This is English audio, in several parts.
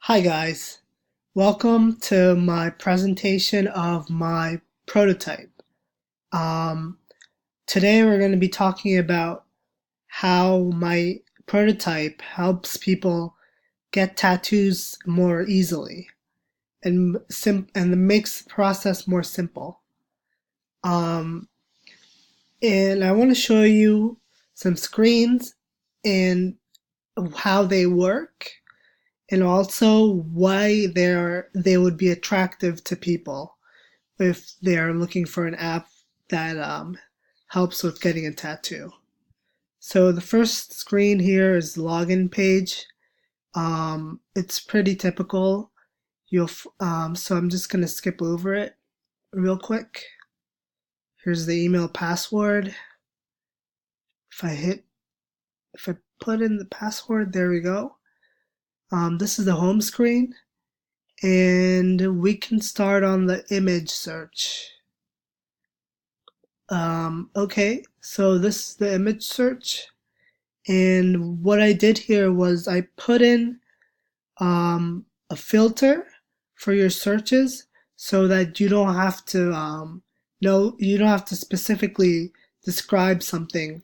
Hi guys, welcome to my presentation of my prototype. Um, Today we're going to be talking about how my prototype helps people get tattoos more easily and makes the process more simple. Um, and I want to show you some screens and how they work and also why they would be attractive to people if they're looking for an app that helps with getting a tattoo. So the first screen here is the login page. It's pretty typical. So I'm just gonna skip over it real quick. Here's the email password. If I hit, if I put in the password, there we go. This is the home screen, and we can start on the image search. Okay, so this is the image search. And what I did here was I put in a filter for your searches so that you don't have to you don't have to specifically describe something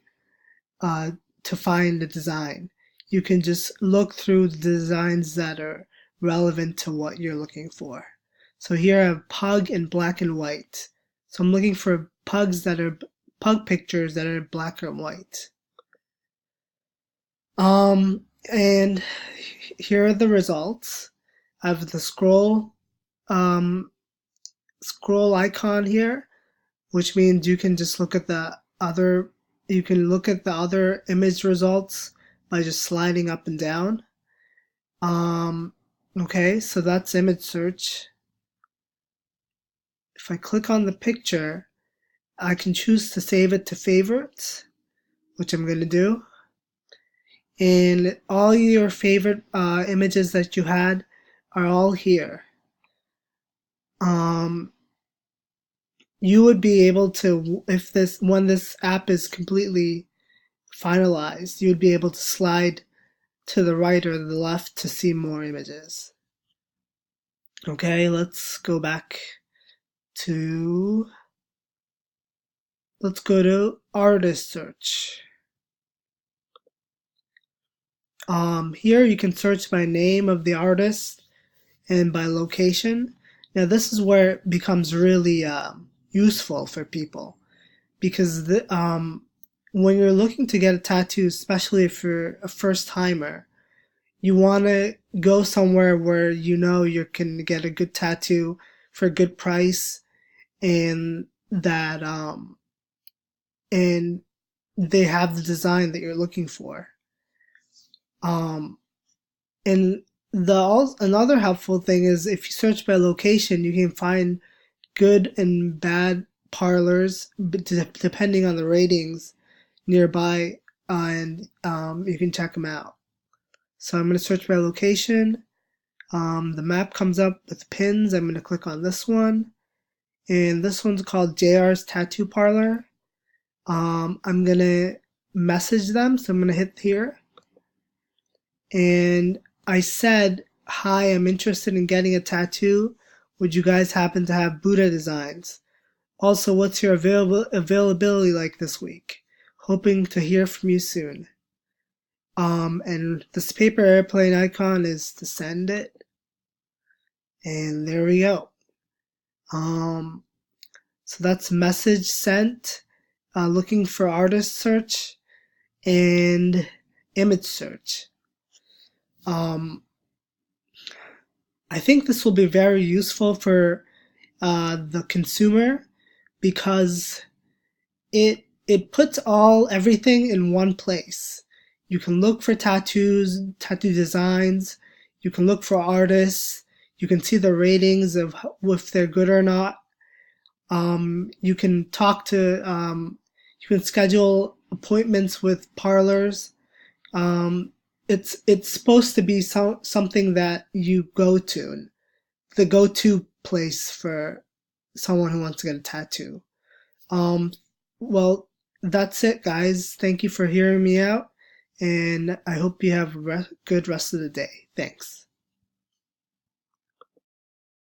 uh, to find the design. You can just look through the designs that are relevant to what you're looking for. So here I have pug in black and white. So I'm looking for pug pictures that are black and white. And here are the results. I have the um, scroll icon here, which means you can just look at you can look at the other image results by just sliding up and down. Okay, so that's image search. If I click on the picture, I can choose to save it to favorites, which I'm going to do. And all your favorite images that you had are all here. Um, you would be able to, if this when this app is completely finalized, you would be able to slide to the right or the left to see more images. Okay, to let's go to artist search. Here you can search by name of the artist and by location. Now this is where it becomes really useful for people because when you're looking to get a tattoo, especially if you're a first timer, you want to go somewhere where you know you can get a good tattoo for a good price and and they have the design that you're looking for. Um, and another helpful thing is if you search by location, you can find good and bad parlors depending on the ratings nearby, and you can check them out. So I'm going to search by location. The map comes up with pins. I'm going to click on this one. And this one's called JR's Tattoo Parlor. I'm going to message them. So I'm going to hit here. And I said, hi, I'm interested in getting a tattoo. Would you guys happen to have Buddha designs? Also, what's your availability like this week? Hoping to hear from you soon. And this paper airplane icon is to send it. And there we go. So that's message sent, looking for artist search and image search. I think this will be very useful for the consumer because it puts everything in one place. You can look for tattoos, tattoo designs. You can look for artists. You can see the ratings of if they're good or not. You can you can schedule appointments with parlors. It's supposed to be something that you go to, the go-to place for someone who wants to get a tattoo. Um, well, that's it, guys. Thank you for hearing me out, and I hope you have a good rest of the day. Thanks.